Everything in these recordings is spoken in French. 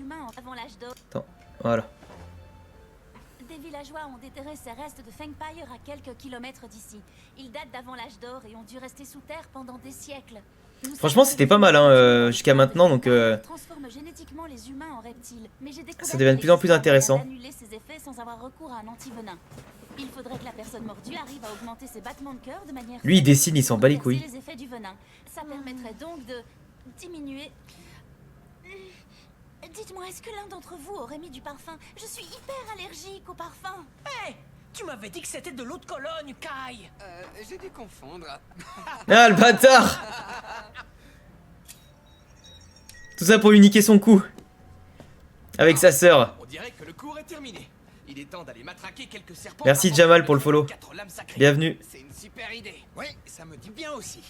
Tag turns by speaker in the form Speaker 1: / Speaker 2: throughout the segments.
Speaker 1: humains avant l'âge d'or.
Speaker 2: Attends, voilà.
Speaker 1: Des villageois ont déterré ces restes de Fengpire à quelques kilomètres d'ici. Ils datent d'avant l'âge d'or et ont dû rester sous terre pendant des siècles.
Speaker 2: Franchement, c'était pas mal hein, jusqu'à maintenant, donc
Speaker 1: transforme génétiquement les humains en reptiles, mais j'ai découvert
Speaker 2: ça devient de plus en plus intéressant.
Speaker 1: d'annuler ces effets sans avoir recours à un antivenin. Il faudrait que la personne mordue arrive à augmenter ses battements de cœur de manière
Speaker 2: Lui, il dessine, il s'en bat les couilles.
Speaker 1: les effets du venin. Ça permettrait donc de diminuer. Dites-moi, est-ce que l'un d'entre vous aurait mis du parfum? Je suis hyper allergique au parfum.
Speaker 3: Hé, tu m'avais dit que c'était de l'eau de Cologne, Kai.
Speaker 4: J'ai dû confondre.
Speaker 2: Ah, le bâtard! Tout ça pour lui niquer son cou. Avec sa sœur.
Speaker 4: On dirait que le cours est terminé. Il est temps d'aller matraquer quelques serpents.
Speaker 2: Merci Jamal pour le follow.
Speaker 4: 4 lames sacrées.
Speaker 2: Bienvenue.
Speaker 4: C'est une super idée. Oui, ça me dit bien aussi.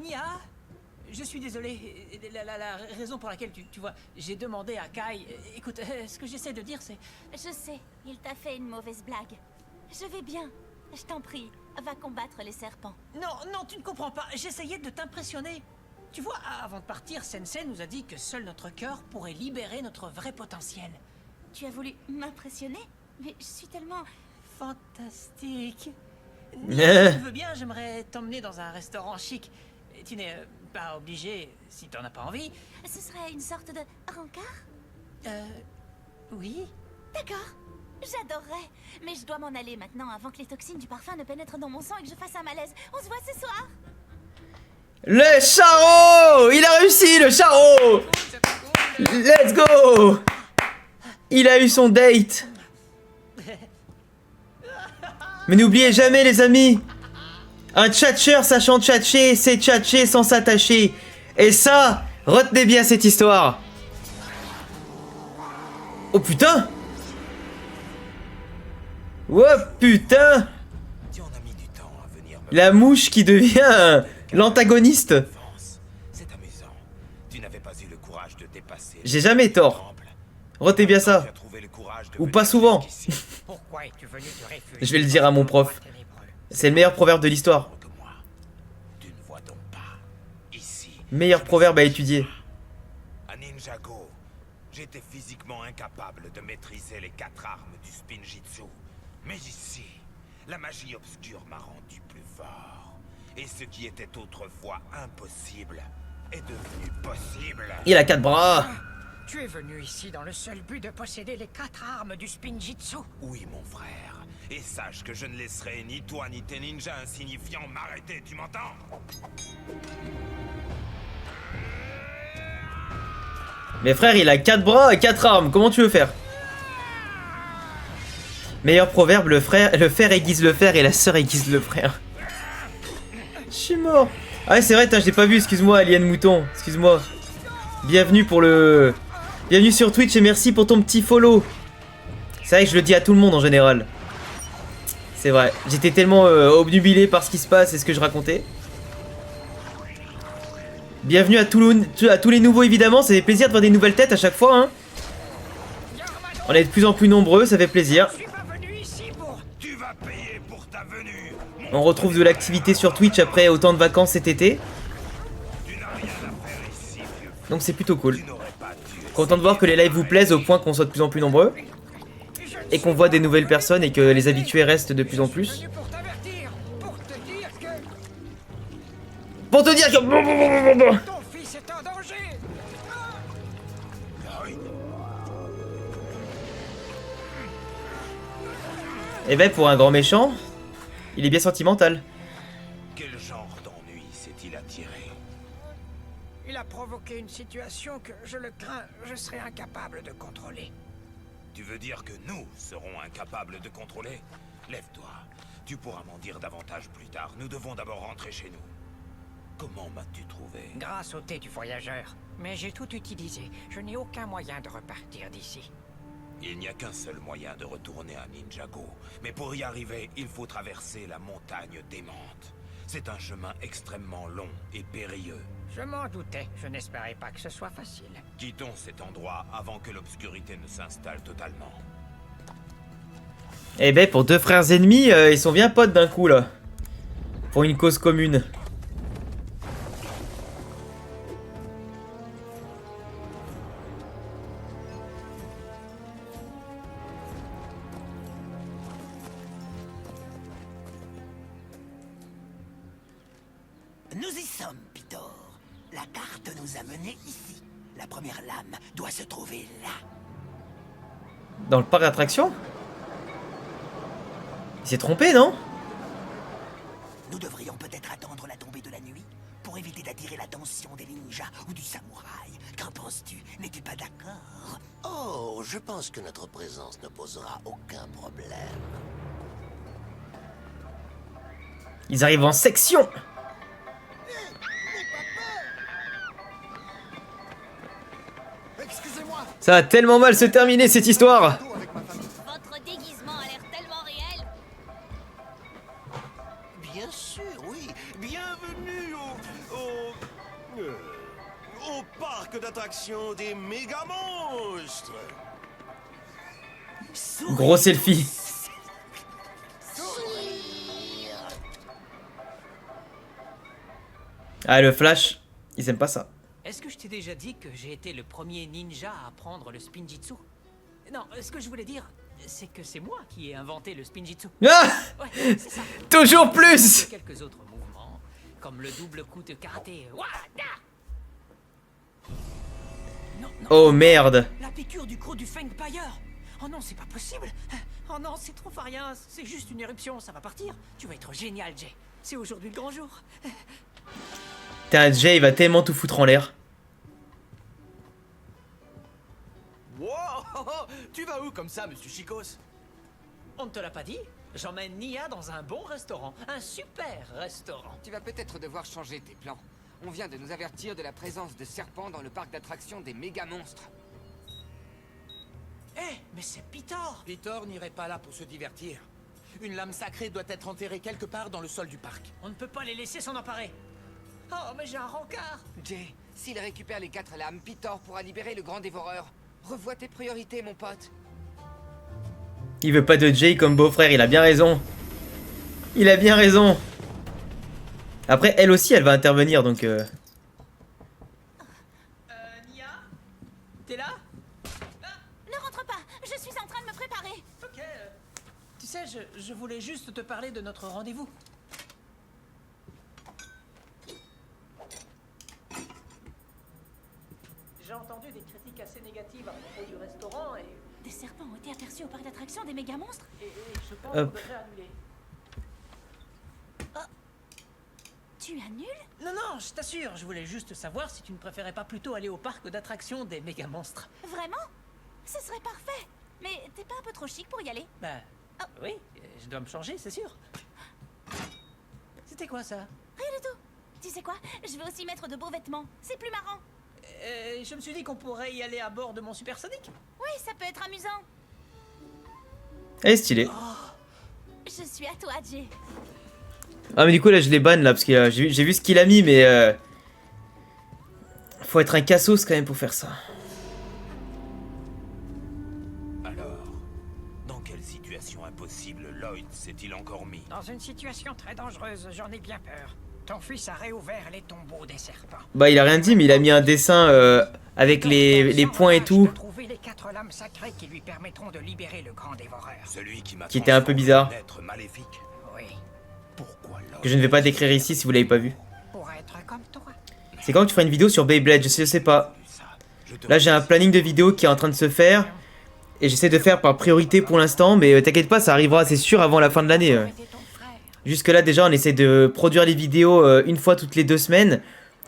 Speaker 3: Nia, je suis désolé. La raison pour laquelle tu vois, j'ai demandé à Kai. Écoute, ce que j'essaie de dire, c'est.
Speaker 1: Je sais, il t'a fait une mauvaise blague. Je vais bien. Je t'en prie, va combattre les serpents.
Speaker 3: Non, tu ne comprends pas. J'essayais de t'impressionner. Tu vois, avant de partir, Sensei nous a dit que seul notre cœur pourrait libérer notre vrai potentiel.
Speaker 1: Tu as voulu m'impressionner? Mais je suis tellement...
Speaker 3: Fantastique.
Speaker 2: Yeah.
Speaker 3: Si tu veux bien, j'aimerais t'emmener dans un restaurant chic. Et tu n'es pas obligé si t'en as pas envie.
Speaker 1: Ce serait une sorte de rencard?
Speaker 3: Oui.
Speaker 1: D'accord, j'adorerais. Mais je dois m'en aller maintenant avant que les toxines du parfum ne pénètrent dans mon sang et que je fasse un malaise. On se voit ce soir.
Speaker 2: Le charreau! Il a réussi, le charreau! Let's go! Il a eu son date. Mais n'oubliez jamais les amis, un tchatcheur sachant tchatcher, c'est tchatcher sans s'attacher. Et ça, retenez bien cette histoire. Oh putain! Oh putain!
Speaker 4: Tu en as mis du temps à venir me
Speaker 2: La mouche qui devient l'antagoniste.
Speaker 4: C'est amusant. Tu n'avais pas eu le courage de dépasser.
Speaker 2: J'ai jamais tort. Retenez bien ça.
Speaker 4: Tu as trouvé le courage de
Speaker 2: Ou
Speaker 4: venir
Speaker 2: pas souvent.
Speaker 4: jusqu'ici.
Speaker 3: Pourquoi es-tu venu te réfugier?
Speaker 2: Je vais le dire à mon prof. C'est le meilleur proverbe de l'histoire.
Speaker 4: Que moi. Tu ne vois donc pas. Ici.
Speaker 2: Meilleur proverbe à étudier.
Speaker 4: À Ninjago, j'étais physiquement incapable de maîtriser les 4 armes du Spinjitzu. Mais ici, la magie obscure m'a rendu plus fort. Et ce qui était autrefois impossible est devenu possible.
Speaker 2: Il a 4 bras.
Speaker 3: Tu es venu ici dans le seul but de posséder les 4 armes du Spinjitzu.
Speaker 4: Oui, mon frère. Et sache que je ne laisserai ni toi ni tes ninjas insignifiants m'arrêter, tu m'entends?
Speaker 2: Mais frère, il a 4 bras et 4 armes. Comment tu veux faire? Meilleur proverbe, le fer aiguise le fer et la sœur aiguise le frère. Je suis mort. Ah ouais, c'est vrai, je l'ai pas vu, excuse-moi, Alien Mouton. Excuse-moi. Bienvenue pour le... Bienvenue sur Twitch et merci pour ton petit follow. C'est vrai que je le dis à tout le monde en général. C'est vrai, j'étais tellement obnubilé par ce qui se passe et ce que je racontais. Bienvenue à tous les nouveaux évidemment, ça fait plaisir de voir des nouvelles têtes à chaque fois hein. On est de plus en plus nombreux, ça fait plaisir.
Speaker 4: Tu vas payer pour ta venue.
Speaker 2: On retrouve de l'activité sur Twitch après autant de vacances cet été.
Speaker 4: Tu n'as rien à faire ici, vieux.
Speaker 2: Donc c'est plutôt cool.
Speaker 4: Tu n'aurais pas dû.
Speaker 2: Content de voir que les lives vous plaisent au point qu'on soit de plus en plus nombreux. Et qu'on voit des nouvelles personnes et que les habitués restent de plus en plus. Pour te dire que...
Speaker 3: Ton fils est en danger.
Speaker 2: Et ben pour un grand méchant, il est bien sentimental.
Speaker 4: Quel genre d'ennui s'est-il attiré?
Speaker 3: Il a provoqué une situation que, je le crains, je serai incapable de contrôler.
Speaker 4: Tu veux dire que nous serons incapables de contrôler? Lève-toi. Tu pourras m'en dire davantage plus tard. Nous devons d'abord rentrer chez nous. Comment m'as-tu trouvé?
Speaker 5: Grâce au thé du voyageur. Mais j'ai tout utilisé. Je n'ai aucun moyen de repartir d'ici.
Speaker 4: Il n'y a qu'un seul moyen de retourner à Ninjago. Mais pour y arriver, il faut traverser la montagne démente. C'est un chemin extrêmement long et périlleux.
Speaker 5: Je m'en doutais. Je n'espérais pas que ce soit facile.
Speaker 4: Quittons cet endroit avant que l'obscurité ne s'installe totalement.
Speaker 2: Et ben pour deux frères ennemis, ils sont bien potes d'un coup là. Pour une cause commune.
Speaker 6: Nous y sommes, Pitor. La carte nous a menés ici. La première lame doit se trouver là.
Speaker 2: Dans le parc d'attractions? Il s'est trompé, non?
Speaker 6: Nous devrions peut-être attendre la tombée de la nuit pour éviter d'attirer l'attention des ninjas ou du samouraï. Qu'en penses-tu? N'es-tu pas d'accord?
Speaker 7: Oh, je pense que notre présence ne posera aucun problème.
Speaker 2: Ils arrivent en section.
Speaker 8: Excusez-moi.
Speaker 2: Ça va tellement mal se terminer cette histoire.
Speaker 1: Votre déguisement a l'air tellement réel.
Speaker 7: Bien sûr, oui.
Speaker 8: Bienvenue au parc d'attractions des méga monstres.
Speaker 2: Gros selfie. Ah, le flash, ils aiment pas ça.
Speaker 3: Est-ce que je t'ai déjà dit que j'ai été le premier ninja à apprendre le spinjitzu? Non, ce que je voulais dire, c'est que c'est moi qui ai inventé le spinjitzu.
Speaker 2: Ah,
Speaker 3: Ouais, c'est ça.
Speaker 2: toujours plus.
Speaker 3: Et quelques autres mouvements, comme le double coup de karaté. Wada! Non, non,
Speaker 2: Oh merde.
Speaker 3: la piqûre du croc du Feng Pyre. Oh non, c'est pas possible. Oh non, c'est trop rien. C'est juste une éruption, ça va partir. Tu vas être génial, Jay. C'est aujourd'hui le grand jour.
Speaker 2: Putain, Jay, il va tellement tout foutre en l'air.
Speaker 8: Wow, tu vas où comme ça, monsieur Chicos?
Speaker 3: On ne te l'a pas dit? J'emmène Nia dans un bon restaurant. Un super restaurant.
Speaker 9: Tu vas peut-être devoir changer tes plans. On vient de nous avertir de la présence de serpents dans le parc d'attractions des méga monstres.
Speaker 3: Eh, mais c'est Pitor!
Speaker 10: Pitor n'irait pas là pour se divertir. Une lame sacrée doit être enterrée quelque part dans le sol du parc.
Speaker 3: On ne peut pas les laisser s'en emparer. Oh, mais j'ai un rencard!
Speaker 9: Jay, s'il récupère les 4 lames, Pitor pourra libérer le grand dévoreur. Revois tes priorités, mon pote.
Speaker 2: Il veut pas de Jay comme beau-frère, il a bien raison. Il a bien raison. Après, elle aussi, elle va intervenir, donc...
Speaker 3: Nia? T'es là?
Speaker 1: Ne rentre pas, je suis en train de me préparer.
Speaker 3: Ok. Tu sais, je voulais juste te parler de notre rendez-vous. J'ai entendu des critiques assez négatives à propos du restaurant et
Speaker 1: Des serpents ont été aperçus au parc d'attractions des méga monstres.
Speaker 3: je pense
Speaker 2: Hop.
Speaker 3: qu'on devrait annuler.
Speaker 1: Tu annules?
Speaker 3: Non, non, je t'assure, je voulais juste savoir si tu ne préférais pas plutôt aller au parc d'attractions des méga monstres.
Speaker 1: Vraiment? Ce serait parfait. Mais t'es pas un peu trop chic pour y aller?
Speaker 3: Bah, oui, je dois me changer, c'est sûr. C'était quoi ça?
Speaker 1: Rien du tout. Tu sais quoi? Je vais aussi mettre de beaux vêtements. C'est plus marrant.
Speaker 3: Je me suis dit qu'on pourrait y aller à bord de mon supersonique.
Speaker 1: Oui, ça peut être amusant.
Speaker 2: Elle est stylée.
Speaker 1: Je suis à toi, Jay.
Speaker 2: Ah, mais du coup, là, je les banne, là, parce que j'ai vu ce qu'il a mis, mais... Faut être un cassos, quand même, pour faire ça.
Speaker 4: Alors, dans quelle situation impossible Lloyd s'est-il encore mis?
Speaker 5: Dans une situation très dangereuse, j'en ai bien peur. Ton fils a réouvert les tombeaux des serpents.
Speaker 2: Bah, il a rien dit, mais il a mis un dessin avec les points et tout.
Speaker 5: Trouver les 4 lames sacrées qui lui permettront de libérer le grand dévoreur.
Speaker 4: Celui qui m'a
Speaker 2: Qui était un peu
Speaker 4: transformé
Speaker 2: bizarre.
Speaker 4: en être maléfique.
Speaker 5: Oui,
Speaker 4: Pourquoi Lloyd?
Speaker 2: Que je ne vais pas décrire ici si vous l'avez pas vu.
Speaker 5: pour être comme toi.
Speaker 2: C'est quand que tu feras une vidéo sur Beyblade? Je sais pas. Là, j'ai un planning de vidéos qui est en train de se faire. Et j'essaie de faire par priorité pour l'instant. Mais t'inquiète pas, ça arrivera, c'est sûr, avant la fin de l'année. Jusque là, déjà, on essaie de produire les vidéos une fois toutes les 2 semaines.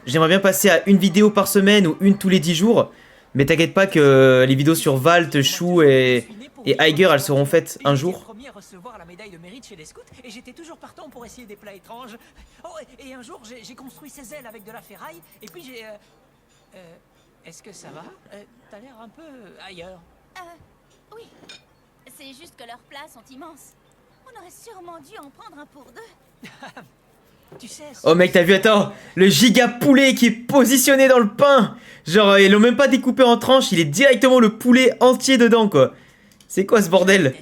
Speaker 2: J'aimerais bien passer à une vidéo par semaine ou une tous les 10 jours. Mais t'inquiète pas que les vidéos sur Valt, Chou et Aiger, elles seront faites un jour.
Speaker 3: J'étais le premier à recevoir la médaille de mérite chez les scouts et j'étais toujours partant pour essayer des plats étranges. Oh, et un jour, j'ai construit ses ailes avec de la ferraille et puis j'ai... Est-ce que ça va? T'as l'air un peu ailleurs.
Speaker 1: Oui. C'est juste que leurs plats sont immenses. On aurait sûrement dû en prendre un pour deux.
Speaker 3: Tu sais...
Speaker 2: Oh mec, t'as vu, attends, le giga poulet qui est positionné dans le pain. Genre, ils l'ont même pas découpé en tranches, il est directement le poulet entier dedans, quoi. C'est quoi ce bordel?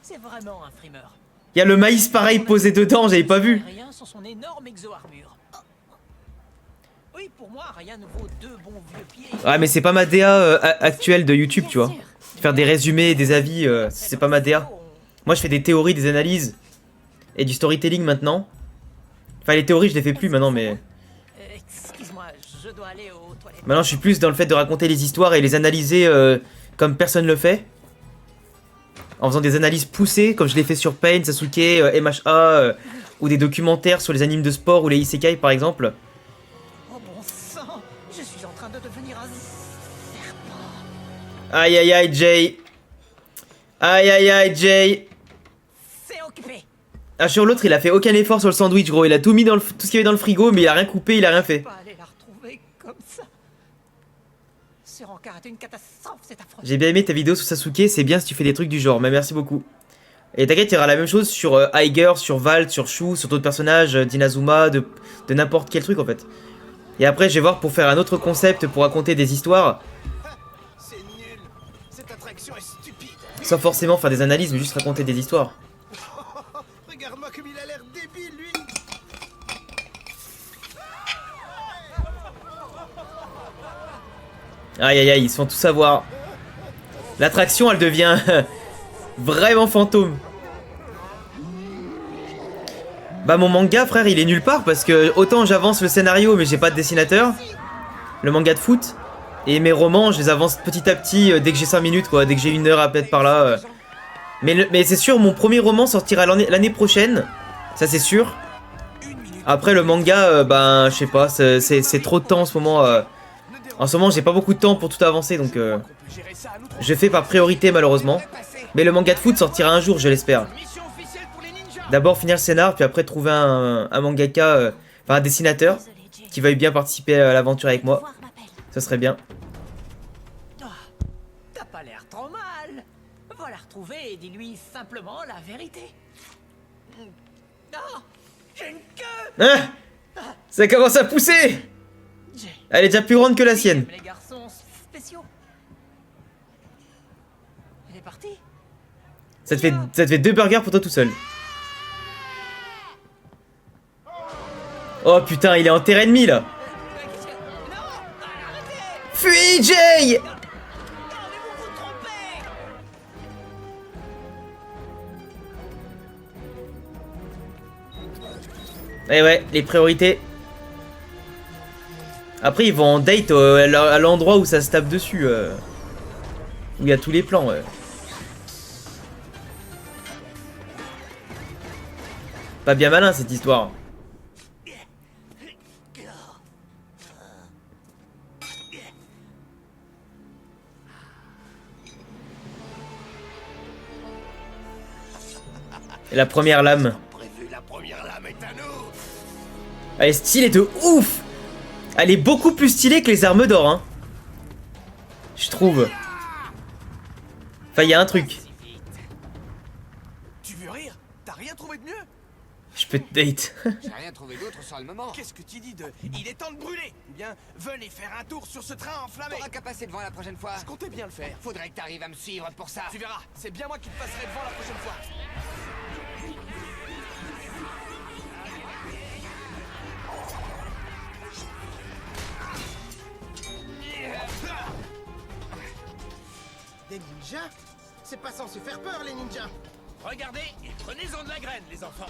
Speaker 3: C'est vraiment un frimeur.
Speaker 2: Il y a le maïs pareil posé dedans, j'avais pas vu.
Speaker 3: Rien sans son énorme exo-armure. Oui, pour moi, rien ne vaut 2 bons vieux pieds.
Speaker 2: Ouais, mais c'est pas ma DA actuelle de YouTube, tu vois. Faire des résumés, des avis, c'est pas ma DA. Moi, je fais des théories, des analyses et du storytelling maintenant. Enfin, les théories, je les fais plus maintenant, mais
Speaker 3: je dois aller aux toilettes.
Speaker 2: Maintenant, je suis plus dans le fait de raconter les histoires et les analyser comme personne le fait. En faisant des analyses poussées, comme je l'ai fait sur Pain, Sasuke, MHA, ou des documentaires sur les animes de sport ou les isekai par exemple.
Speaker 3: Oh bon sang, je suis en train de devenir un serpent.
Speaker 2: Aïe aïe aïe Jay. Aïe aïe aïe Jay.
Speaker 3: C'est occupé.
Speaker 2: Ah, sur l'autre, il a fait aucun effort sur le sandwich, gros. Il a tout mis dans tout ce qu'il y avait dans le frigo, mais il a rien coupé, il a rien fait.
Speaker 3: Pas aller la retrouver comme ça. Ce rencard est une catastrophe, c'est affreux.
Speaker 2: J'ai bien aimé ta vidéo sur Sasuke, c'est bien si tu fais des trucs du genre, mais merci beaucoup. Et t'inquiète, il y aura la même chose sur Aiger, sur Valt, sur Shu, sur d'autres personnages, d'Inazuma, de n'importe quel truc en fait. Et après, je vais voir pour faire un autre concept pour raconter des histoires.
Speaker 8: C'est nul. Cette attraction est stupide.
Speaker 2: Sans forcément faire des analyses, mais juste raconter des histoires.
Speaker 8: Regarde-moi comme il a l'air débile, lui.
Speaker 2: Aïe aïe aïe, ils se font tout savoir. L'attraction, elle devient vraiment fantôme. Bah mon manga, frère, il est nulle part parce que autant j'avance le scénario, mais j'ai pas de dessinateur. Le manga de foot. Et mes romans, je les avance petit à petit dès que j'ai 5 minutes, quoi. Dès que j'ai 1 heure à peut-être par là. Mais c'est sûr, mon premier roman sortira l'année prochaine. Ça, c'est sûr. Après, le manga, ben, je sais pas, c'est trop de temps en ce moment. En ce moment, j'ai pas beaucoup de temps pour tout avancer, donc je fais par priorité, malheureusement. Mais le manga de foot sortira un jour, je l'espère. D'abord finir le scénar, puis après trouver un mangaka, enfin un dessinateur, qui veuille bien participer à l'aventure avec moi. Ça serait bien.
Speaker 3: T'as pas l'air trop mal. Va la retrouver et dis-lui simplement la vérité. Ah, j'ai une queue.
Speaker 2: Hein? Ça commence à pousser. Elle est déjà plus grande que la sienne.
Speaker 3: Les garçons spéciaux. Elle est partie.
Speaker 2: Ça te fait 2 burgers pour toi tout seul. Oh putain, il est en terre ennemie là. Fuis, Jay! Eh ouais, les priorités. Après, ils vont en date à l'endroit où ça se tape dessus. Où il y a tous les plans, ouais. Pas bien malin cette histoire. Et la première lame. Elle est stylée de ouf. Elle est beaucoup plus stylée que les armes d'or, hein. Je trouve. Enfin, il y a un truc.
Speaker 8: Tu veux rire? T'as rien trouvé de mieux?
Speaker 2: Je peux te date.
Speaker 9: J'ai rien trouvé d'autre sur le moment.
Speaker 8: Qu'est-ce que tu dis de... Il est temps de brûler? Ou bien, venez faire un tour sur ce train enflammé.
Speaker 9: T'auras qu'à passer devant la prochaine fois.
Speaker 8: Je comptais bien le faire.
Speaker 9: Faudrait que t'arrives à me suivre pour ça.
Speaker 8: Tu verras, c'est bien moi qui te passerai devant la prochaine fois. Des ninjas? C'est pas censé faire peur, les ninjas. Regardez et prenez-en de la graine, les enfants.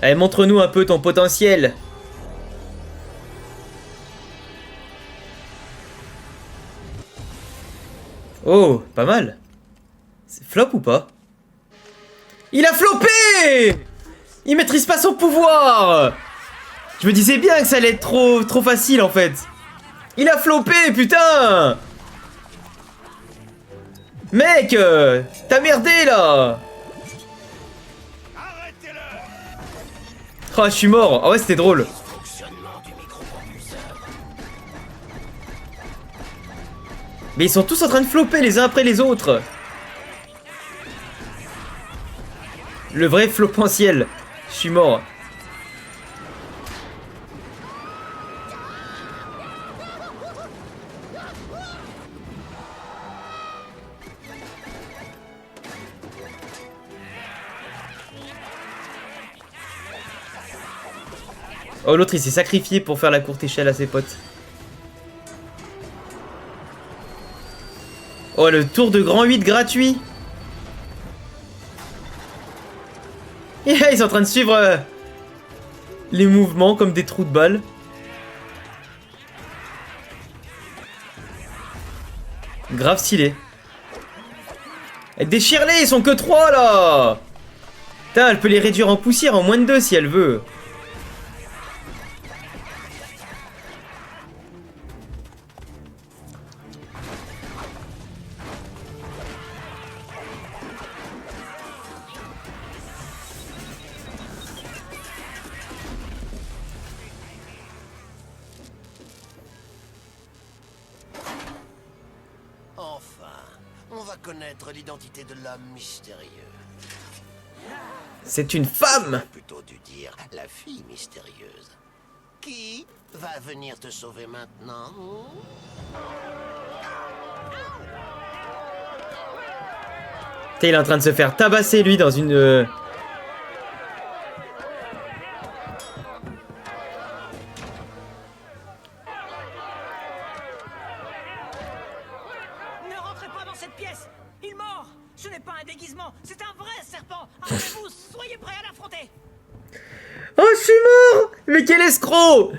Speaker 2: Allez, montre-nous un peu ton potentiel. Oh, pas mal. C'est flop ou pas? Il a flopé! Il maîtrise pas son pouvoir! Je me disais bien que ça allait être trop facile en fait. Il a flopé, putain! Mec, t'as merdé là! Oh, je suis mort. Ah ouais, c'était drôle. Mais ils sont tous en train de flopper les uns après les autres. Le vrai flopentiel. Je suis mort. Oh, l'autre il s'est sacrifié pour faire la courte échelle à ses potes. Oh, le tour de grand 8 gratuit. Ils sont en train de suivre les mouvements comme des trous de balles. Grave stylé. Et déchire-les, ils sont que 3 là. Putain, elle peut les réduire en poussière en moins de 2 si elle veut.
Speaker 7: Enfin, on va connaître l'identité de l'homme mystérieux.
Speaker 2: C'est une femme.
Speaker 7: Plutôt dû dire la fille mystérieuse. Qui va venir te sauver maintenant?
Speaker 2: Putain, il est en train de se faire tabasser lui dans une...
Speaker 3: Ne rentrez pas dans cette pièce. Il mord. Ce n'est pas un déguisement, c'est un vrai serpent. Armez-vous, soyez prêts à l'affronter.
Speaker 2: Oh, je suis mort. Mais quel escroc.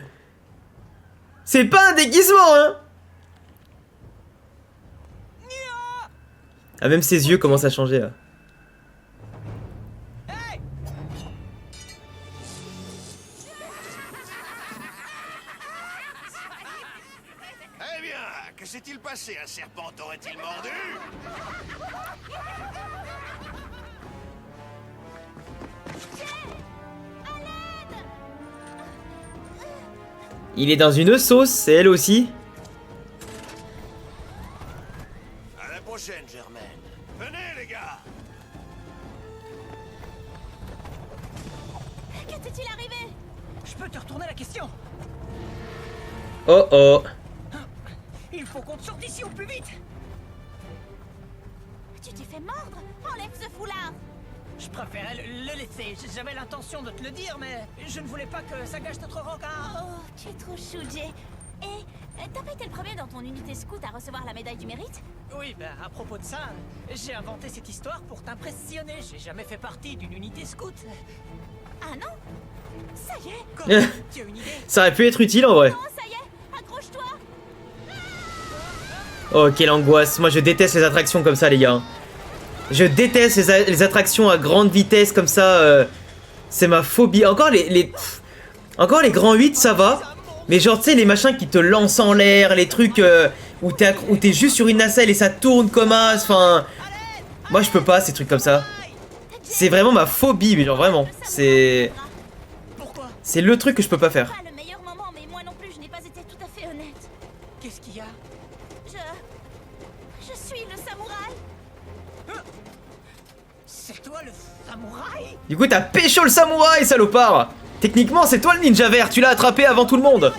Speaker 2: C'est pas un déguisement, hein. Ah, même ses yeux commencent à changer, là.
Speaker 7: Eh bien, que s'est-il passé? Un serpent t'aurait-il mordu?
Speaker 2: Il est dans une sauce, c'est elle aussi.
Speaker 7: À la prochaine, Germaine. Venez, les gars.
Speaker 1: Que t'est-il arrivé?
Speaker 3: Je peux te retourner la question.
Speaker 2: Oh oh.
Speaker 3: Il faut qu'on te sorte d'ici au plus vite.
Speaker 1: Tu t'es fait mordre? Enlève ce foulard.
Speaker 3: Je préférais le laisser. J'avais l'intention de te le dire, mais je ne voulais pas que ça gâche notre rencard.
Speaker 1: Oh, tu es trop chou, Jay. Et t'as pas été le premier dans ton unité scout à recevoir la médaille du mérite?
Speaker 3: Oui, ben à propos de ça, j'ai inventé cette histoire pour t'impressionner. J'ai jamais fait partie d'une unité scout.
Speaker 1: Ah non? Ça y est.
Speaker 3: Quoi? Tu as une idée?
Speaker 2: Ça aurait pu être utile en vrai.
Speaker 1: Non, ça y est. Accroche-toi.
Speaker 2: Oh, quelle angoisse. Moi, je déteste les attractions comme ça, les gars. Je déteste les attractions à grande vitesse comme ça. C'est ma phobie. Encore encore les grands 8, ça va. Mais genre, tu sais, les machins qui te lancent en l'air, les trucs où t'es juste sur une nacelle et ça tourne comme as. Enfin, moi, je peux pas ces trucs comme ça. C'est vraiment ma phobie, mais genre vraiment. C'est le truc que je peux pas faire.
Speaker 1: Pas le meilleur moment, mais moi non plus, je n'ai pas été tout à fait honnête.
Speaker 3: Qu'est-ce qu'il y a?
Speaker 1: Je suis le samouraï.
Speaker 3: C'est toi le samouraï?
Speaker 2: Du coup, t'as pécho le samouraï, salopard. Techniquement, c'est toi le ninja vert. Tu l'as attrapé avant tout le monde.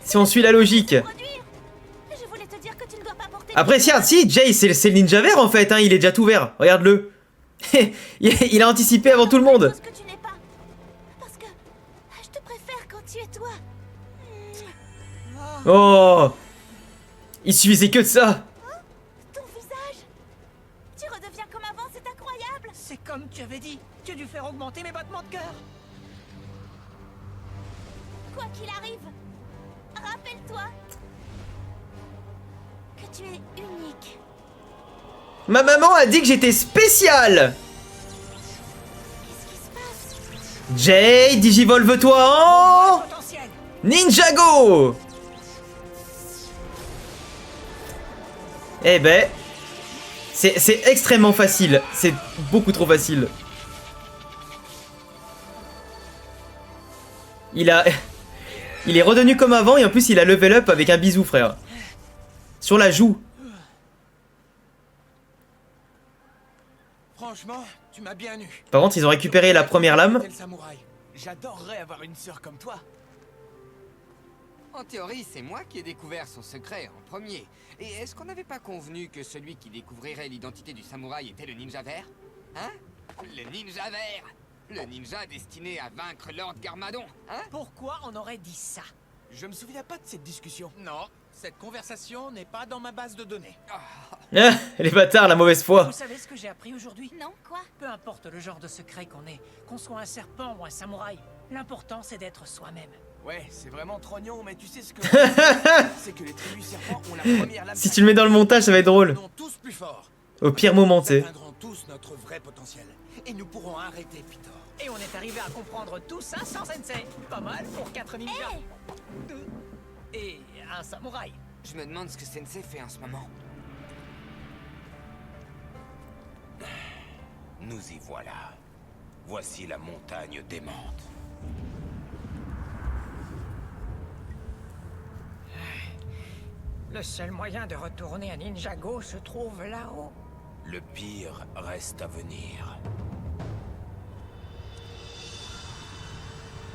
Speaker 2: Si on suit la logique.
Speaker 1: Je voulais te dire que tu ne dois pas porter...
Speaker 2: Après, si, Jay, c'est le ninja vert en fait, hein, il est déjà tout vert, regarde-le. Il a anticipé avant tout le monde.
Speaker 1: Ce que tu n'es pas. Parce que je te préfère quand tu es toi.
Speaker 2: Oh, il suffisait que de ça.
Speaker 1: Ton visage. Tu redeviens comme avant, c'est incroyable.
Speaker 3: C'est comme tu avais dit. Tu as dû faire augmenter mes battements de cœur.
Speaker 1: Quoi qu'il arrive, rappelle-toi que tu es unique.
Speaker 2: Ma maman a dit que j'étais spécial.
Speaker 1: Qu'est-ce qui se passe?
Speaker 2: Jay, digivolve-toi en Ninjago. Eh ben, c'est extrêmement facile. C'est beaucoup trop facile. Il est redevenu comme avant et en plus il a level up avec un bisou, frère. Sur la joue.
Speaker 10: Franchement, tu m'as bien eu.
Speaker 2: Par contre, ils ont récupéré la première lame.
Speaker 10: Tel samouraï. J'adorerais avoir une sœur comme toi.
Speaker 9: En théorie, c'est moi qui ai découvert son secret en premier. Et est-ce qu'on n'avait pas convenu que celui qui découvrirait l'identité du samouraï était le ninja vert? Hein? Le ninja vert! Le ninja destiné à vaincre Lord Garmadon, hein?
Speaker 3: Pourquoi on aurait dit ça?
Speaker 10: Je me souviens pas de cette discussion. Non, cette conversation n'est pas dans ma base de données.
Speaker 9: Ah,
Speaker 2: Ah, les bâtards, la mauvaise foi.
Speaker 3: Vous savez ce que j'ai appris aujourd'hui?
Speaker 1: Non, quoi?
Speaker 3: Peu importe le genre de secret qu'on ait, qu'on soit un serpent ou un samouraï, l'important c'est d'être soi-même.
Speaker 8: Ouais, c'est vraiment trognon, mais tu sais ce que... c'est que les tribus serpents ont la première lame...
Speaker 2: Si tu le mets dans le montage, ça va être drôle.
Speaker 8: Nous tous plus forts.
Speaker 2: Au pire moment, tu sais.
Speaker 8: Nous atteindrons tous notre vrai potentiel. Et nous pourrons arrêter Pitor.
Speaker 3: Et on est arrivé à comprendre tout ça sans sensei. Pas mal pour 4 ninjas. Et un samouraï.
Speaker 9: Je me demande ce que Sensei fait en ce moment.
Speaker 4: Nous y voilà. Voici la montagne démente.
Speaker 5: Le seul moyen de retourner à Ninjago se trouve là-haut.
Speaker 4: Le pire reste à venir.